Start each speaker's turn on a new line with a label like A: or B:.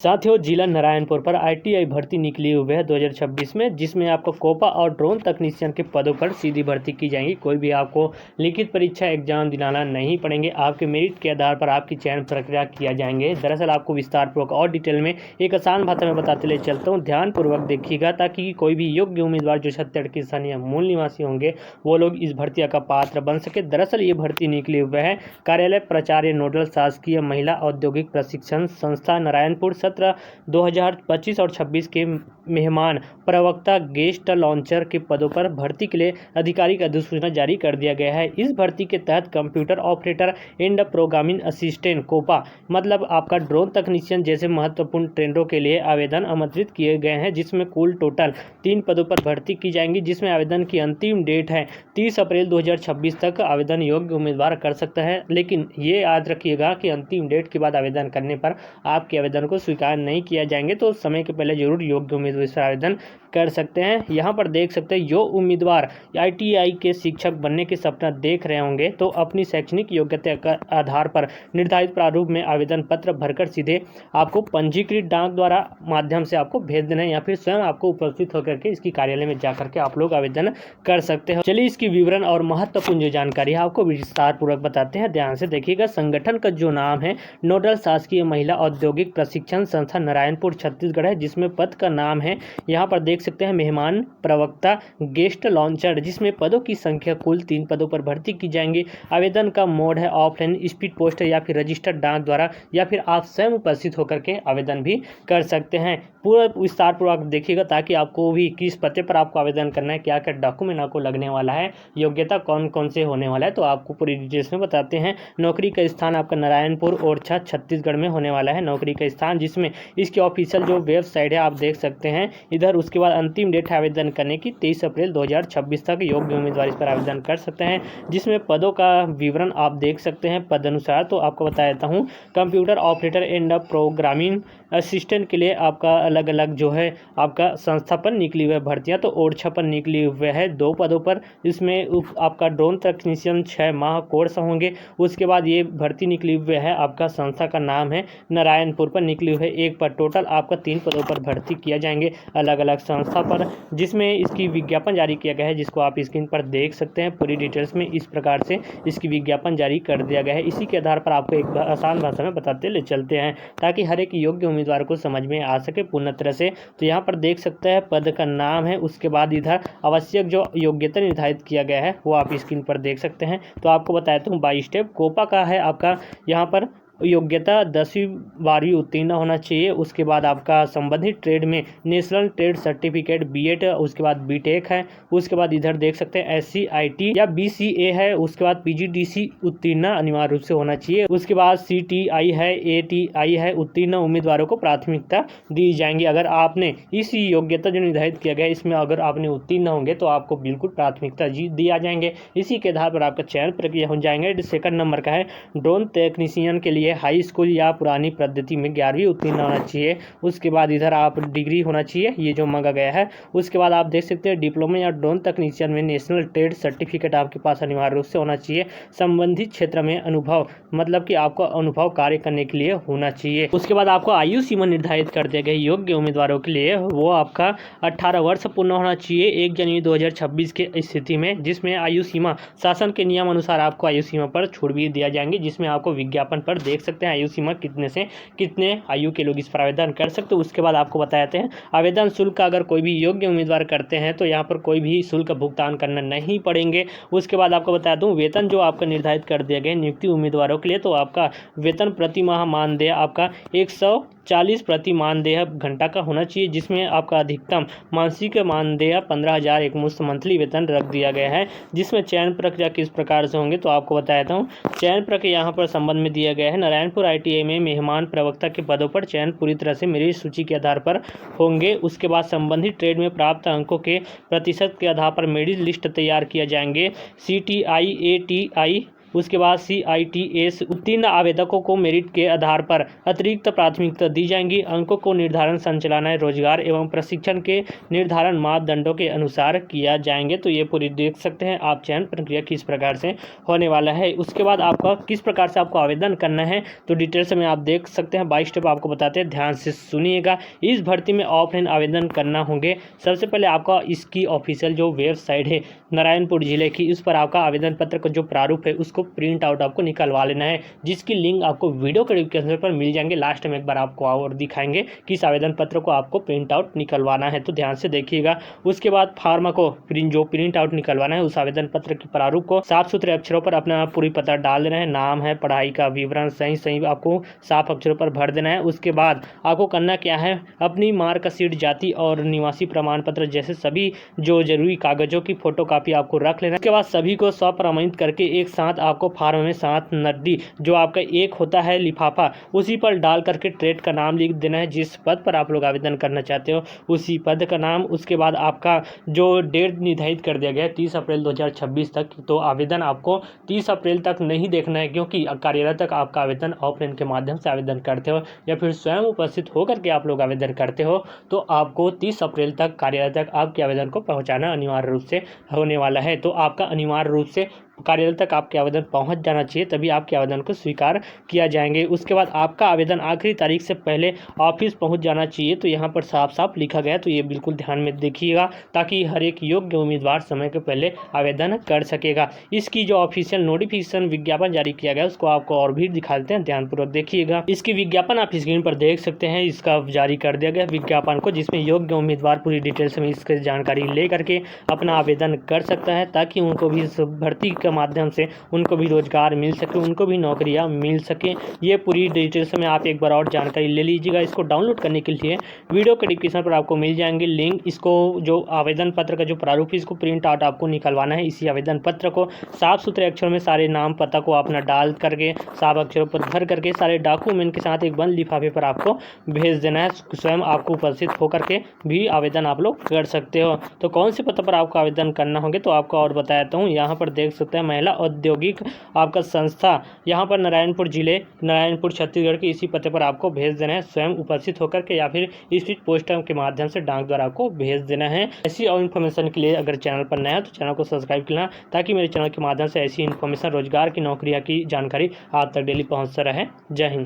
A: साथियों, जिला नारायणपुर पर आईटीआई भर्ती निकली हुई है 2026 में, जिसमें आपको कोपा और ड्रोन तकनीशियन के पदों पर सीधी भर्ती की जाएगी। कोई भी आपको लिखित परीक्षा एग्जाम दिलाना नहीं पड़ेंगे। आपके मेरिट के आधार पर आपकी चयन प्रक्रिया किया जाएंगे। दरअसल आपको विस्तारपूर्वक और डिटेल में एक आसान भाषा में बताते ले चलता हूँ, ध्यानपूर्वक देखिएगा ताकि कोई भी योग्य उम्मीदवार जो छत्तीसगढ़ के स्थानीय मूल निवासी होंगे वो लोग इस भर्ती का पात्र बन सके। दरअसल ये भर्ती निकली हुई है कार्यालय प्राचार्य नोडल शासकीय महिला औद्योगिक प्रशिक्षण संस्था नारायणपुर। सत्र 2025 और 26 के मेहमान प्रवक्ता गेस्ट लॉन्चर के पदों पर भर्ती के लिए आधिकारिक अधिसूचना जारी कर दिया गया है। इस भर्ती के तहत computer operator and programming assistant COPA मतलब आपका ड्रोन तकनीशियन जैसे महत्वपूर्ण ट्रेंडों के लिए आवेदन आमंत्रित किए गए हैं, जिसमें कुल टोटल 3 पदों पर भर्ती की जाएंगी, जिसमें आवेदन की अंतिम डेट है 30 अप्रैल 2026 तक आवेदन योग्य उम्मीदवार कर सकता है। लेकिन ये याद रखिएगा कि अंतिम डेट के बाद आवेदन करने पर आपके आवेदन को स्वीकार नहीं किया जाएंगे, तो समय के पहले जरूर योग्य उम्मीदवार इस आवेदन कर सकते हैं। यहाँ पर देख सकते हैं, जो उम्मीदवार आईटीआई के शिक्षक बनने के सपना देख रहे होंगे तो अपनी शैक्षणिक योग्यता के आधार पर निर्धारित प्रारूप में आवेदन पत्र भरकर सीधे आपको पंजीकृत डाक द्वारा माध्यम से आपको भेज देना है, या फिर स्वयं आपको उपस्थित होकर के इसकी कार्यालय में जाकर के आप लोग आवेदन कर सकते हैं। चलिए इसकी विवरण और महत्वपूर्ण जो जानकारी है आपको विस्तार पूर्वक बताते हैं, ध्यान से देखिएगा। संगठन का जो नाम है नोडल शासकीय महिला औद्योगिक प्रशिक्षण संस्था नारायणपुर छत्तीसगढ़ है, जिसमें पद का नाम है यहाँ पर देख सकते हैं मेहमान प्रवक्ता गेस्ट लॉन्चर, जिसमें पदों की संख्या कुल 3 पदों पर भर्ती की जाएंगी। आवेदन का मोड है ऑफलाइन, स्पीड पोस्ट या फिर रजिस्टर्ड डाक द्वारा, या फिर आप स्वयं उपस्थित होकर के आवेदन भी कर सकते हैं। पूरा विस्तार पूर्वक देखिएगा ताकि आपको भी किस पते पर आपको आवेदन करना है, क्या क्या डॉक्यूमेंट आपको लगने वाला है, योग्यता कौन कौन से होने वाला है, तो आपको पूरी डिटेल्स में बताते हैं। नौकरी का स्थान आपका नारायणपुर ओरछा छत्तीसगढ़ में होने वाला है नौकरी का स्थान, जिसमें इसकी ऑफिशियल जो वेबसाइट है आप देख सकते हैं इधर। उसके बाद अंतिम डेट आवेदन करने की 23 अप्रैल 2026 तक योग्य उम्मीदवार इस पर आवेदन कर सकते हैं, जिसमें पदों का विवरण आप देख सकते हैं पद अनुसार। तो आपको बता देता हूँ, computer operator and programming assistant के लिए आपका अलग अलग जो है आपका संस्था पर निकली हुई भर्तियां, तो ओरछा पर निकली हुई है 2 पदों पर। इसमें आपका ड्रोन तकनीशियन 6 माह कोर्स होंगे। उसके बाद ये भर्ती निकली हुई है आपका संस्था का नाम है नारायणपुर पर निकली हुई है 1 पर। टोटल आपका 3 पदों पर भर्ती किया जाएंगे अलग अलग संस्था पर, जिसमें इसकी विज्ञापन जारी किया गया है, जिसको आप स्क्रीन पर देख सकते हैं। पूरी डिटेल्स में इस प्रकार से इसकी विज्ञापन जारी कर दिया गया है। इसी के आधार पर आपको एक आसान भाषा में बताते ले चलते हैं ताकि हर एक योग्य उम्मीदवार को समझ में आ सके पूर्ण तरह से। तो यहाँ पर देख सकते हैं पद का नाम है, उसके बाद इधर आवश्यक जो योग्यता निर्धारित किया गया है वो आप स्क्रीन पर देख सकते हैं। तो आपको बताता हूँ बाई स्टेप। कोपा का है आपका यहाँ पर योग्यता 10वीं 12वीं उत्तीर्ण होना चाहिए। उसके बाद आपका संबंधित ट्रेड में नेशनल ट्रेड सर्टिफिकेट बीएड, उसके बाद बीटेक है। उसके बाद इधर देख सकते हैं SCIT या BCA है। उसके बाद PGDC उत्तीर्ण अनिवार्य रूप से होना चाहिए। उसके बाद CTI है, ATI है। उत्तीर्ण उम्मीदवारों को प्राथमिकता दी जाएंगी। अगर आपने इस योग्यता जो निर्धारित किया गया इसमें अगर आपने उत्तीर्ण होंगे तो आपको बिल्कुल प्राथमिकता दिया जाएंगे। इसी के आधार पर आपका चयन प्रक्रिया हो जाएंगे। सेकंड नंबर का है ड्रोन टेक्नीशियन के लिए हाई स्कूल या पुरानी पद्धति में 11वीं उत्तीर्ण होना चाहिए। उसके बाद इधर आप डिग्री होना चाहिए, ये जो मांगा गया है। उसके बाद आप देख सकते हैं डिप्लोमा या ड्रोन तकनीशियन में नेशनल ट्रेड सर्टिफिकेट आपके पास अनिवार्य रूप से होना चाहिए। संबंधित क्षेत्र में अनुभव मतलब कि आपको अनुभव कार्य करने के लिए होना चाहिए। उसके बाद आपको आयु सीमा निर्धारित कर दिए गए योग्य उम्मीदवारों के लिए, वो आपका 18 वर्ष पूर्ण होना चाहिए 1 जनवरी 2026 के स्थिति में, जिसमें आयु सीमा शासन के नियम अनुसार आपको आयु सीमा पर छूट भी दिया जाएंगे, जिसमें आपको विज्ञापन पर देख सकते हैं आयु सीमा कितने से कितने आयु के लोग इस पर आवेदन कर सकते हैं। उसके बाद आपको बताते हैं आवेदन शुल्क अगर कोई भी योग्य उम्मीदवार करते हैं तो यहाँ पर कोई भी शुल्क भुगतान करना नहीं पड़ेंगे। उसके बाद आपको बता दूं वेतन जो आपका निर्धारित कर दिया गया नियुक्ति उम्मीदवारों के लिए, तो आपका वेतन प्रति माह मानदेय आपका 140 प्रति मानदेय घंटा का होना चाहिए, जिसमें आपका अधिकतम मासिक मानदेय 15,000 एकमुश्त मंथली वेतन रख दिया गया है। जिसमें चयन प्रक्रिया किस प्रकार से होंगे तो आपको बताता हूँ। चयन प्रक्रिया यहाँ पर संबंध में दिया गया है नारायणपुर ITI में मेहमान प्रवक्ता के पदों पर चयन पूरी तरह से मेरिट सूची के आधार पर होंगे। उसके बाद संबंधित ट्रेड में प्राप्त अंकों के प्रतिशत के आधार पर मेरिट लिस्ट तैयार किया जाएंगे। CTI ATI उसके बाद CITS उत्तीर्ण आवेदकों को मेरिट के आधार पर अतिरिक्त प्राथमिकता दी जाएंगी। अंकों को निर्धारण संचालनाएं रोजगार एवं प्रशिक्षण के निर्धारण मापदंडों के अनुसार किया जाएंगे। तो ये पूरी देख सकते हैं आप चयन प्रक्रिया किस प्रकार से होने वाला है। उसके बाद आपका किस प्रकार से आपको आवेदन करना है तो डिटेल्स में आप देख सकते हैं। 22 स्टेप आपको बताते हैं, ध्यान से सुनिएगा। इस भर्ती में ऑफलाइन आवेदन करना होंगे। सबसे पहले आपका इसकी ऑफिशियल जो वेबसाइट है नारायणपुर जिले की, इस पर आपका आवेदन पत्र का जो प्रारूप है उसको प्रिंट आउट आपको निकलवा लेना है, जिसकी लिंक आपको वीडियो के डिस्क्रिप्शन पर मिल जाएंगे। लास्ट में एक बार आपको और दिखाएंगे किस आवेदन पत्र को आपको प्रिंट आउट निकलवाना है, तो ध्यान से देखिएगा। उसके बाद फार्मा को प्रिंट आउट निकलवाना है, उस आवेदन पत्र की प्रारूप को साफ सुथरे अक्षरों पर अपना पूरी पता डाल देना है। नाम है, पढ़ाई का विवरण सही आपको साफ अक्षरों पर भर देना है। उसके बाद आपको करना क्या है, अपनी मार्कशीट, जाति और निवासी प्रमाण पत्र जैसे सभी जो जरूरी कागजों की फोटोकॉपी आपको रख लेना है। उसके बाद सभी को स्वप्रमाणित करके एक साथ आपको फार्म में 7 नकदी जो आपका एक होता है लिफाफा, उसी पर डाल करके ट्रेड का नाम लिख देना है, जिस पद पर आप लोग आवेदन करना चाहते हो उसी पद का नाम। उसके बाद आपका जो डेट निर्धारित कर दिया गया है 30 अप्रैल 2026 तक, तो आवेदन आपको 30 अप्रैल तक नहीं देखना है, क्योंकि कार्यालय तक आपका आवेदन ऑफलाइन के माध्यम से आवेदन करते हो या फिर स्वयं उपस्थित होकर के आप लोग आवेदन करते हो, तो आपको 30 अप्रैल तक कार्यालय तक आपके आवेदन को पहुंचाना अनिवार्य रूप से होने वाला है। तो आपका अनिवार्य रूप से कार्यालय तक आपके आवेदन पहुंच जाना चाहिए, तभी आपके आवेदन को स्वीकार किया जाएंगे। उसके बाद आपका आवेदन आखिरी तारीख से पहले ऑफिस पहुंच जाना चाहिए, तो यहाँ पर साफ साफ लिखा गया, तो ये बिल्कुल ध्यान में देखिएगा ताकि हर एक योग्य उम्मीदवार समय के पहले आवेदन कर सकेगा। इसकी जो ऑफिशियल नोटिफिकेशन विज्ञापन जारी किया गया उसको आपको और भी दिखा देते हैं, ध्यानपूर्वक देखिएगा। इसकी विज्ञापन आप स्क्रीन पर देख सकते हैं, इसका जारी कर दिया गया विज्ञापन को, जिसमें योग्य उम्मीदवार पूरी डिटेल्स में इसकी जानकारी ले करके अपना आवेदन कर सकता है, ताकि उनको भी इस भर्ती के माध्यम से उनको भी रोजगार मिल सके, उनको भी नौकरियां मिल सके। ये पूरी डिटेल्स में आप एक बार और जानकारी ले लीजिएगा। इसको डाउनलोड करने के लिए वीडियो के डिस्क्रिप्शन पर आपको मिल जाएंगे लिंक। इसको जो आवेदन पत्र का जो प्रारूप है इसको प्रिंट आउट आपको निकलवाना है। इसी आवेदन पत्र को साफ सुथरे अक्षरों में सारे नाम पता को अपना डाल करके साफ अक्षरों पर भर करके सारे डॉक्यूमेंट के साथ एक बंद लिफाफे पर आपको भेज देना है। स्वयं आपको उपस्थित होकर के भी आवेदन आप लोग कर सकते हो। तो कौन से पत्र पर आपको आवेदन करना होंगे तो आपको और बताता हूँ। यहाँ पर देख सकते हैं महिला औद्योगिक आपका संस्था, यहाँ पर नारायणपुर जिले, नारायणपुर छत्तीसगढ़ के इसी पते पर आपको भेज देना है, स्वयं उपस्थित होकर के या फिर स्पीड पोस्ट के माध्यम से डाक द्वारा आपको भेज देना है। ऐसी और इन्फॉर्मेशन के लिए अगर चैनल पर नया है तो चैनल को सब्सक्राइब करना, ताकि मेरे चैनल के माध्यम से ऐसी इन्फॉर्मेशन, रोजगार की, नौकरियाँ की जानकारी आप तक डेली पहुँचता रहे। जय हिंद।